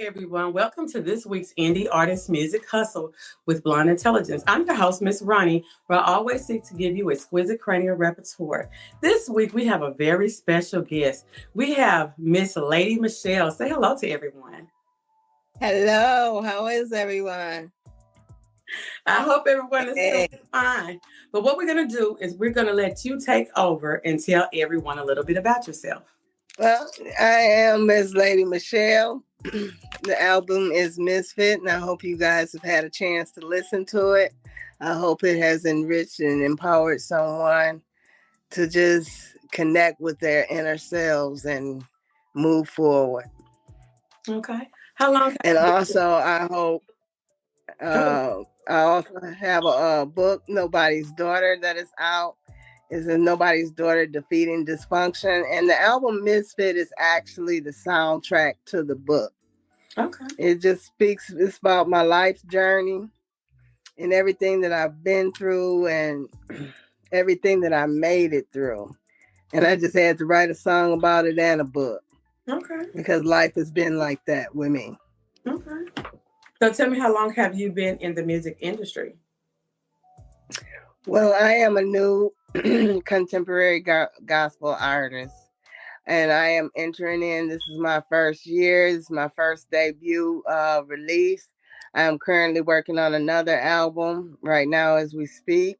everyone. Welcome to this week's Indie Artist Music Hustle with Blonde Intelligence. I'm your host, Miss Roni, where I always seek to give you exquisite cranial repertoire. This week, we have a very special guest. We have Miss Lady Michelle. Say hello to everyone. Hello, how is everyone? I hope everyone is Hey. feeling fine. But what we're going to do is we're going to let you take over and tell everyone a little bit about yourself. Well, I am Miss Lady Michelle. The album is Misfit, and I hope you guys have had a chance to listen to it. I hope it has enriched and empowered someone to just connect with their inner selves and move forward. Okay. How long? And also, I hope I also have a book, Nobody's Daughter, that is out. Is a Nobody's Daughter Defeating Dysfunction. And the album Misfit is actually the soundtrack to the book. Okay. It just it's about my life journey and everything that I've been through and everything that I made it through. And I just had to write a song about it and a book. Okay. Because life has been like that with me. Okay. So tell me, how long have you been in the music industry? Well, I am a new contemporary gospel artist, and I am entering in. This is my first year. This is my first debut release. I am currently working on another album right now as we speak.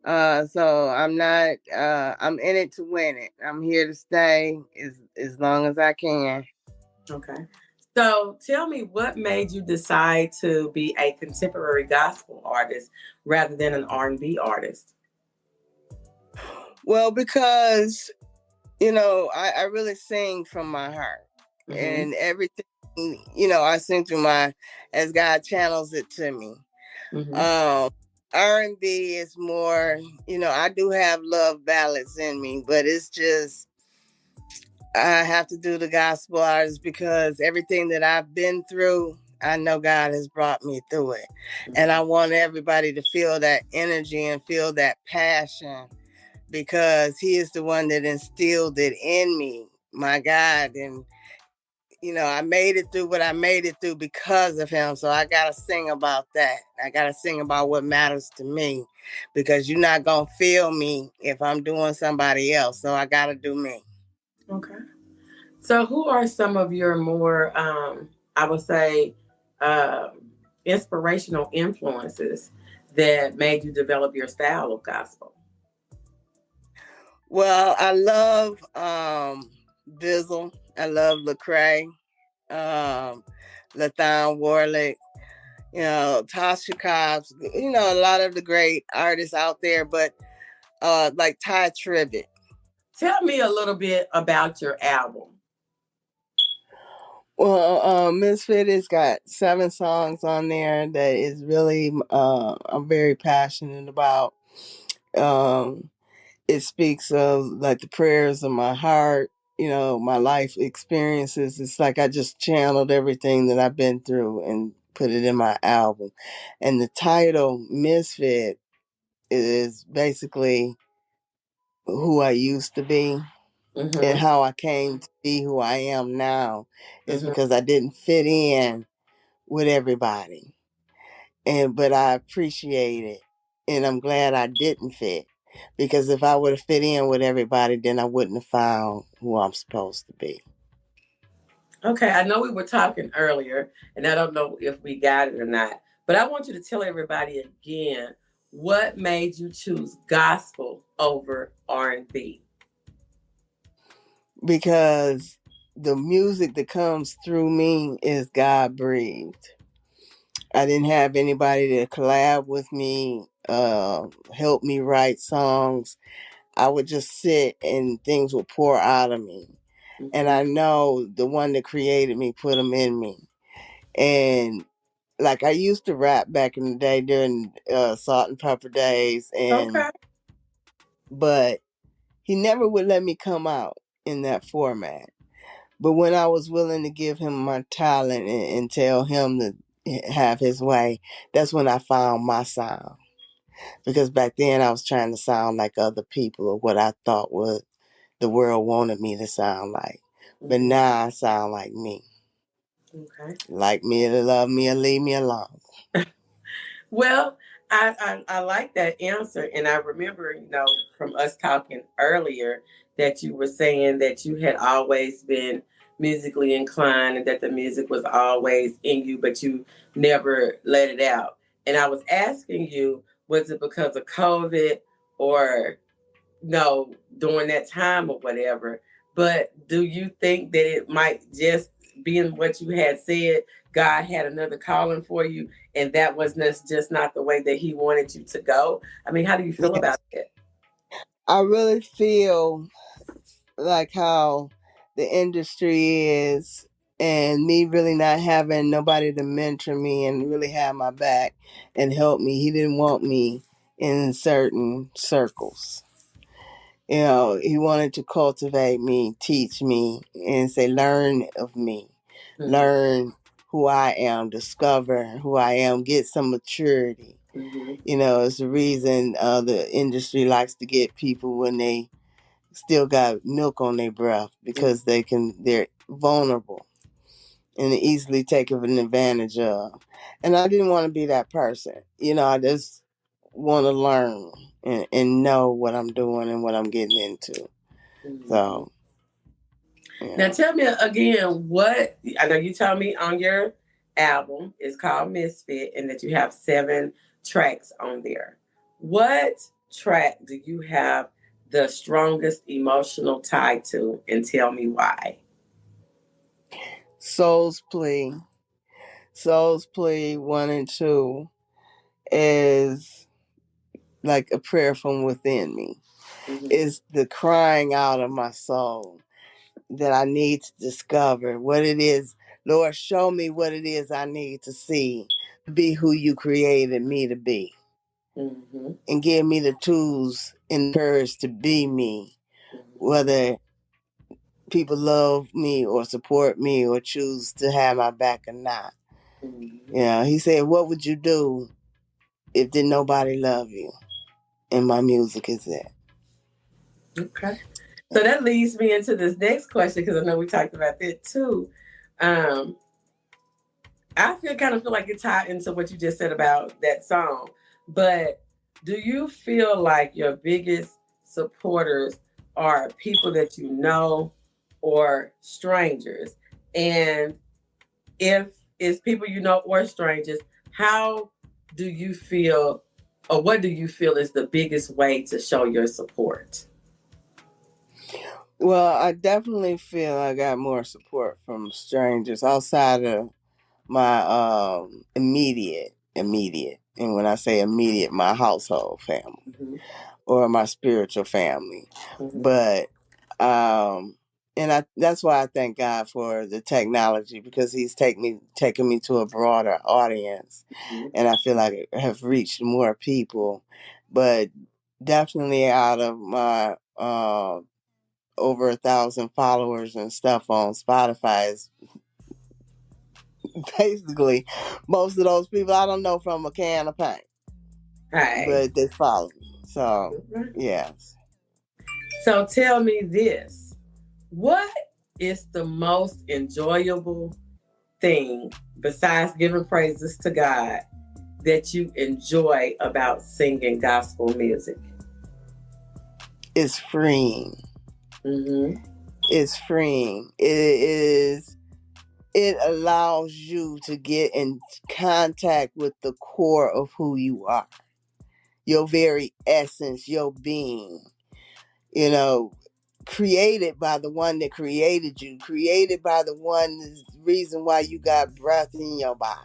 So I'm not. I'm in it to win it. I'm here to stay as long as I can. Okay. So tell me, what made you decide to be a contemporary gospel artist rather than an R&B artist? Well, because I really sing from my heart, and everything. I sing through as God channels it to me. R&B is more, I do have love ballads in me, but it's just, I have to do the gospel artist because everything that I've been through, I know God has brought me through it. And I want everybody to feel that energy and feel that passion because He is the one that instilled it in me, my God. And I made it through what I made it through because of Him. So I got to sing about that. I got to sing about what matters to me because you're not going to feel me if I'm doing somebody else. So I got to do me. Okay. So who are some of your more, I would say, inspirational influences that made you develop your style of gospel? Well, I love Bizzle. I love Lecrae, Lathan Warlick, Tasha Cobbs, a lot of the great artists out there, but like Ty Tribbett. Tell me a little bit about your album. Well, Misfit has got 7 songs on there that is really I'm very passionate about. It speaks of like the prayers of my heart, my life experiences. It's like I just channeled everything that I've been through and put it in my album. And the title Misfit is basically who I used to be. And how I came to be who I am now is because I didn't fit in with everybody. But I appreciate it. And I'm glad I didn't fit. Because if I would have fit in with everybody, then I wouldn't have found who I'm supposed to be. Okay, I know we were talking earlier, and I don't know if we got it or not, but I want you to tell everybody again what made you choose gospel over R&B. Because the music that comes through me is God breathed. I didn't have anybody to collab with me, help me write songs. I would just sit and things would pour out of me. And I know the one that created me put them in me. And like I used to rap back in the day during Salt and Pepper days, but he never would let me come out in that format. But when I was willing to give him my talent and tell him to have his way, that's when I found my sound. Because back then I was trying to sound like other people or what I thought was the world wanted me to sound like. But now I sound like me. Okay. Like me to love me or leave me alone. Well, I like that answer. And I remember, from us talking earlier that you were saying that you had always been musically inclined and that the music was always in you, but you never let it out. And I was asking you, was it because of COVID or no during that time or whatever? But do you think that it might just being what you had said, God had another calling for you, and that was just not the way that He wanted you to go? I mean, how do you feel Yes. about it? I really feel like how the industry is, and me really not having nobody to mentor me and really have my back and help me. He didn't want me in certain circles. He wanted to cultivate me, teach me, and say, learn of me, Mm-hmm. learn who I am, discover who I am, get some maturity. Mm-hmm. It's the reason the industry likes to get people when they still got milk on their breath, because they're vulnerable and easily taken advantage of. And I didn't want to be that person. I just want to learn and know what I'm doing and what I'm getting into. Mm-hmm. So, Now yeah. tell me again what I know you told me on your album is called Misfit and that you have 7 tracks on there. What track do you have the strongest emotional tie to and tell me why? Soul's Plea. Soul's Plea 1 and 2 is like a prayer from within me. Mm-hmm. It's the crying out of my soul that I need to discover what it is. Lord, show me what it is I need to see to be who you created me to be. Mm-hmm. And give me the tools and courage to be me, Mm-hmm. whether people love me or support me or choose to have my back or not. Mm-hmm. He said, what would you do if did nobody love you? And my music is it. Okay. So that leads me into this next question because I know we talked about that too. Um, I kind of feel like it tied into what you just said about that song. But do you feel like your biggest supporters are people that you know or strangers? And if it's people you know or strangers, how do you feel or what do you feel is the biggest way to show your support? Well, I definitely feel I got more support from strangers outside of my immediate, and when I say immediate, my household family Mm-hmm. or my spiritual family. Mm-hmm. But and that's why I thank God for the technology, because He's taking me to a broader audience, and I feel like I have reached more people. But definitely out of my over 1,000 followers and stuff on Spotify is basically most of those people I don't know from a can of paint, Hi. but they follow me. So, yes. So tell me this. What is the most enjoyable thing besides giving praises to God that you enjoy about singing gospel music? It's freeing. Mm-hmm. It's freeing. It allows you to get in contact with the core of who you are, your very essence, your being, you know, created by the one that created you, created by the one the reason why you got breath in your body.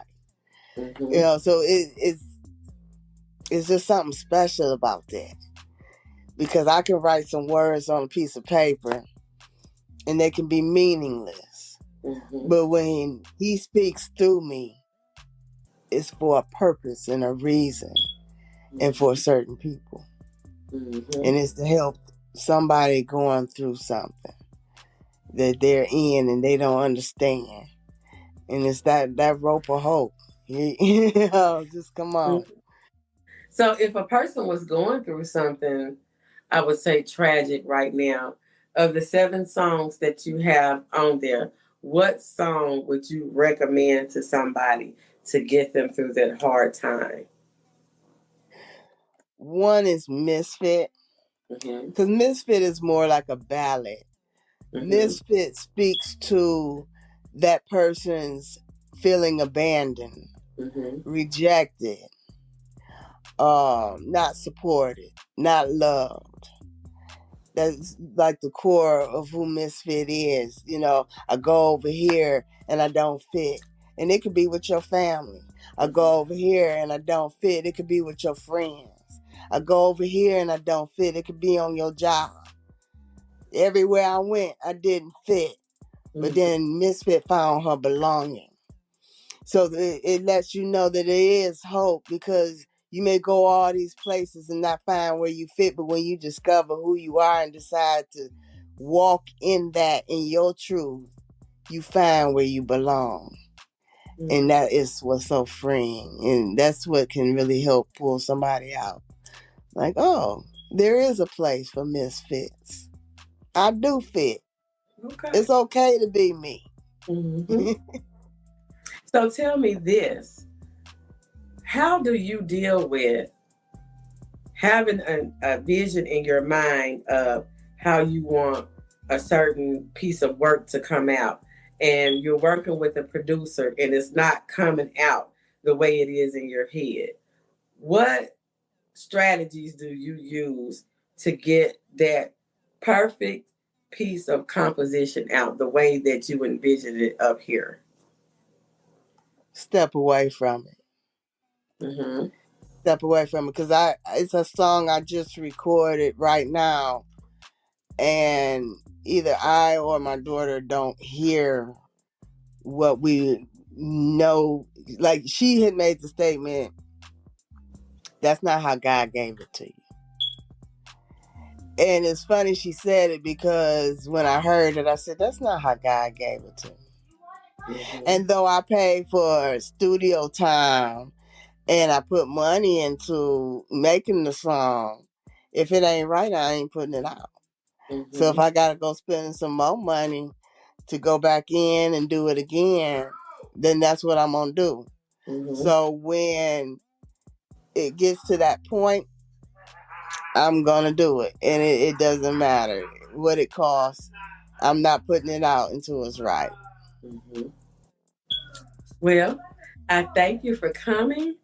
Mm-hmm. So it's just something special about that, because I can write some words on a piece of paper and they can be meaningless. Mm-hmm. But when He speaks through me, it's for a purpose and a reason and for Mm-hmm. certain people. Mm-hmm. And it's to help somebody going through something that they're in and they don't understand. And it's that rope of hope. Just come on. So if a person was going through something, I would say tragic right now, of the 7 songs that you have on there, what song would you recommend to somebody to get them through that hard time? One is Misfit, Mm-hmm. because Misfit is more like a ballad. Mm-hmm. Misfit speaks to that person's feeling abandoned, Mm-hmm. rejected, not supported, not loved. That's like the core of who Misfit is. I go over here and I don't fit. And it could be with your family. I go over here and I don't fit. It could be with your friends. I go over here and I don't fit. It could be on your job. Everywhere I went, I didn't fit. But Mm-hmm. then Misfit found her belonging. So it lets you know that there is hope, because you may go all these places and not find where you fit, but when you discover who you are and decide to walk in that, in your truth, you find where you belong. And that is what's so freeing. And that's what can really help pull somebody out. Like, oh, there is a place for misfits. I do fit. Okay. It's okay to be me. Mm-hmm. So tell me this. How do you deal with having a vision in your mind of how you want a certain piece of work to come out, and you're working with a producer and it's not coming out the way it is in your head? What strategies do you use to get that perfect piece of composition out the way that you envisioned it up here? Step away from it. Mm-hmm. Step away from it, because it's a song I just recorded right now, and either I or my daughter don't hear what we know. Like, she had made the statement, that's not how God gave it to you. And it's funny she said it, because when I heard it, I said, that's not how God gave it to me. Mm-hmm. And though I paid for studio time and I put money into making the song, if it ain't right, I ain't putting it out. So if Mm-hmm. I got to go spend some more money to go back in and do it again, then that's what I'm going to do. Mm-hmm. So when it gets to that point, I'm going to do it. And it doesn't matter what it costs. I'm not putting it out until it's right. Mm-hmm. Well, I thank you for coming,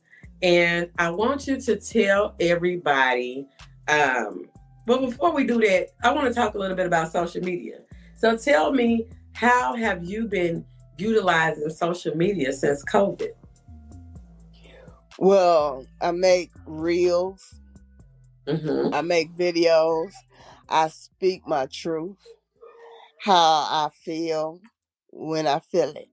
and I want you to tell everybody. Um, but before we do that, I want to talk a little bit about social media. So tell me, how have you been utilizing social media since COVID? Well, I make reels, Mm-hmm. I make videos, I speak my truth, how I feel when I feel it.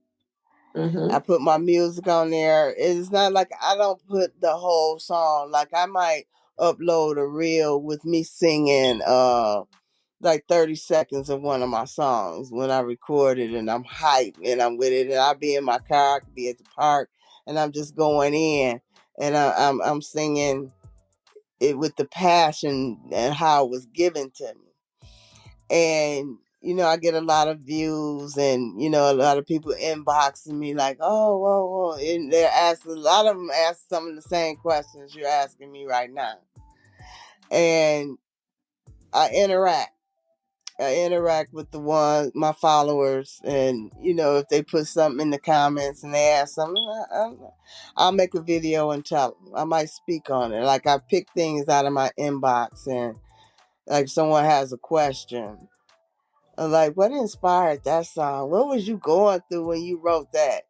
Mm-hmm. I put my music on there. It's not like I don't put the whole song. Like, I might upload a reel with me singing like 30 seconds of one of my songs when I record it, and I'm hyped and I'm with it, and I'll be in my car, I could be at the park, and I'm just going in, and I'm singing it with the passion and how it was given to me. And I get a lot of views, and a lot of people inboxing me like, oh, whoa, and they're asking, a lot of them ask some of the same questions you're asking me right now. And I interact. I interact with my followers, and if they put something in the comments and they ask something, I'll make a video and tell them. I might speak on it. Like, I pick things out of my inbox, and like, someone has a question, like, what inspired that song? What was you going through when you wrote that?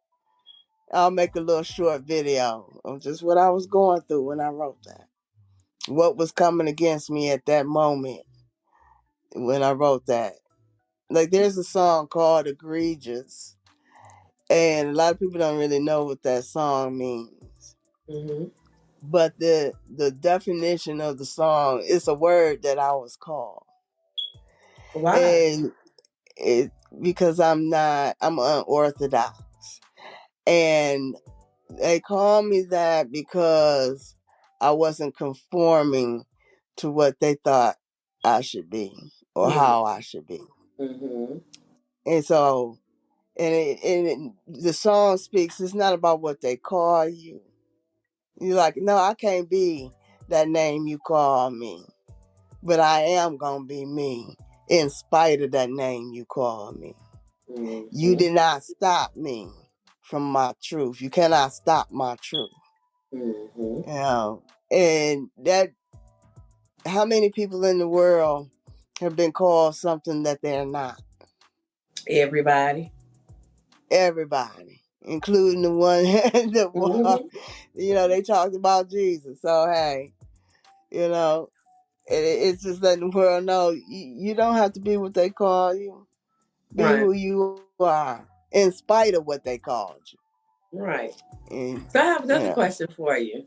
I'll make a little short video of just what I was going through when I wrote that. What was coming against me at that moment when I wrote that. Like, there's a song called Egregious, and a lot of people don't really know what that song means. Mm-hmm. But the definition of the song is a word that I was called. Why? And it because I'm unorthodox. And they call me that because I wasn't conforming to what they thought I should be or Mm-hmm. how I should be. Mm-hmm. And so the song speaks. It's not about what they call you. You're like, no, I can't be that name you call me, but I am gonna be me in spite of that name you call me. You Mm-hmm. did not stop me from my truth. You cannot stop my truth. Mm-hmm. You know, and that how many people in the world have been called something that they're not? Everybody. Everybody, including the one Mm-hmm. they talked about Jesus. So hey, you know, it's just letting the world know you don't have to be what they call you. Be Right. who you are, in spite of what they called you. Right. And So I have you another know, question for you.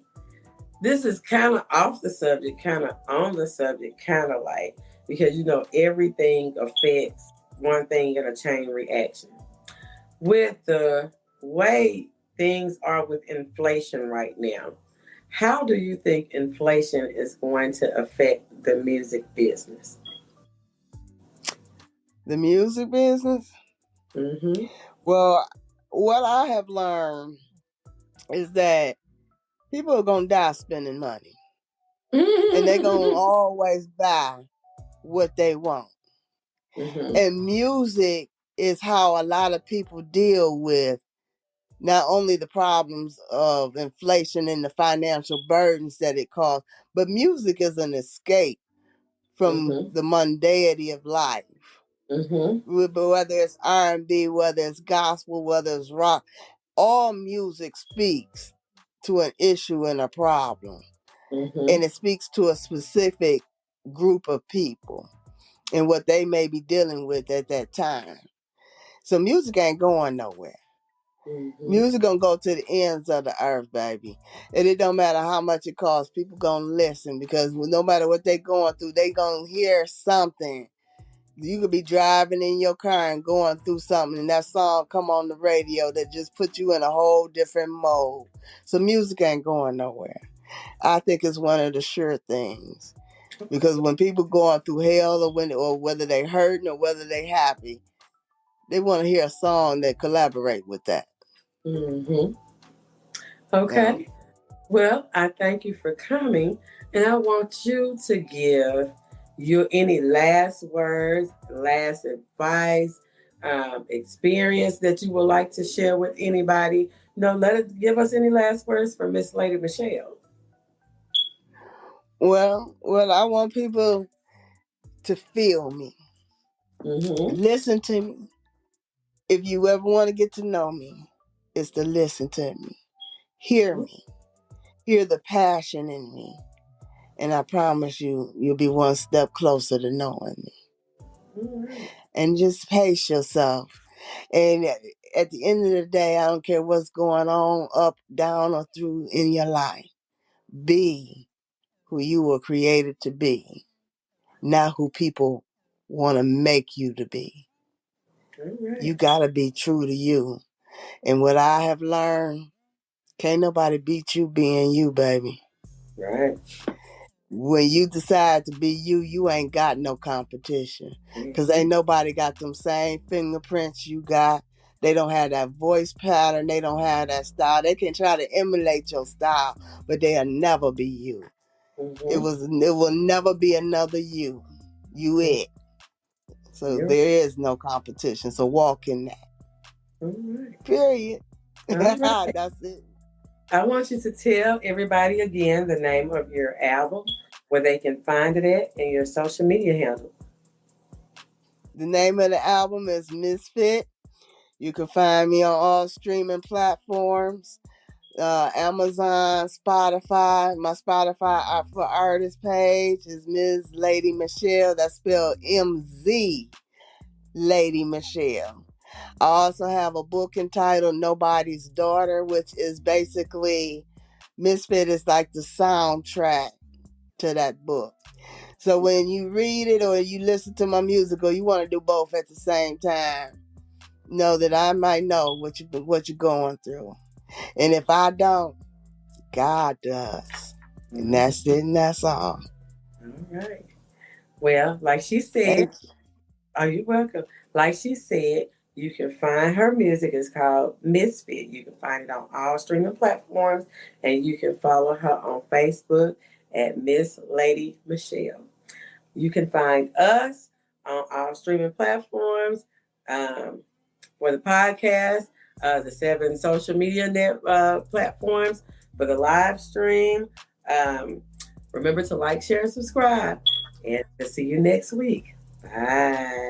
This is kind of off the subject, kind of on the subject, kind of like, because everything affects one thing in a chain reaction. With the way things are with inflation right now, how do you think inflation is going to affect the music business? the music business. Mm-hmm. Well, what I have learned is that people are gonna die spending money, and they're gonna Mm-hmm. always buy what they want. Mm-hmm. And music is how a lot of people deal with not only the problems of inflation and the financial burdens that it causes, but music is an escape from Mm-hmm. the mundanity of life. Mm-hmm. Whether it's R&B, whether it's gospel, whether it's rock, all music speaks to an issue and a problem, Mm-hmm. and it speaks to a specific group of people and what they may be dealing with at that time. So music ain't going nowhere. Mm-hmm. Music gonna go to the ends of the earth, baby. And it don't matter how much it costs. People gonna listen because no matter what they going through, they gonna hear something. You could be driving in your car and going through something, and that song come on the radio that just put you in a whole different mode. So music ain't going nowhere. I think it's one of the sure things. Because when people going through hell or whether they hurting or whether they happy, they want to hear a song that collaborate with that. Mm-hmm. Um, Okay. Well, I thank you for coming, and I want you to give you any last words, last advice, experience that you would like to share with anybody. Let it give us any last words from Miss Lady Michelle. well, I want people to feel me, Mm-hmm. listen to me. If you ever want to get to know me, it's to listen to me, hear the passion in me, and I promise you, you'll be one step closer to knowing me. All right. And just pace yourself. And at the end of the day, I don't care what's going on, up, down, or through in your life. Be who you were created to be, not who people want to make you to be. All You right. gotta be true to you. And what I have learned, can't nobody beat you being you, baby. Right. When you decide to be you, you ain't got no competition. Cause Mm-hmm. ain't nobody got them same fingerprints you got. They don't have that voice pattern. They don't have that style. They can try to emulate your style, but they'll never be you. Mm-hmm. It will never be another you. You it. So You're there is no competition. So walk in that. all right. Period. All right. That's it. I want you to tell everybody again the name of your album, where they can find it at, and your social media handle. The name of the album is Misfit. You can find me on all streaming platforms, Amazon, Spotify. My Spotify for artist page is Ms. Lady Michelle. That's spelled MZ Lady Michelle. I also have a book entitled Nobody's Daughter, which is basically Misfit is like the soundtrack to that book. So when you read it or you listen to my music or you want to do both at the same time, know that I might know what you're going through. And if I don't, God does. And Mm-hmm. that's it and that's all. All right. Well, like she said, Thank you. are you welcome? Like she said, You can find her music. It's called Misfit. You can find it on all streaming platforms, and you can follow her on Facebook at Miss Lady Michelle. You can find us on all streaming platforms for the podcast, the 7 social media platforms for the live stream. Um, Remember to like, share, and subscribe. And we'll see you next week. Bye.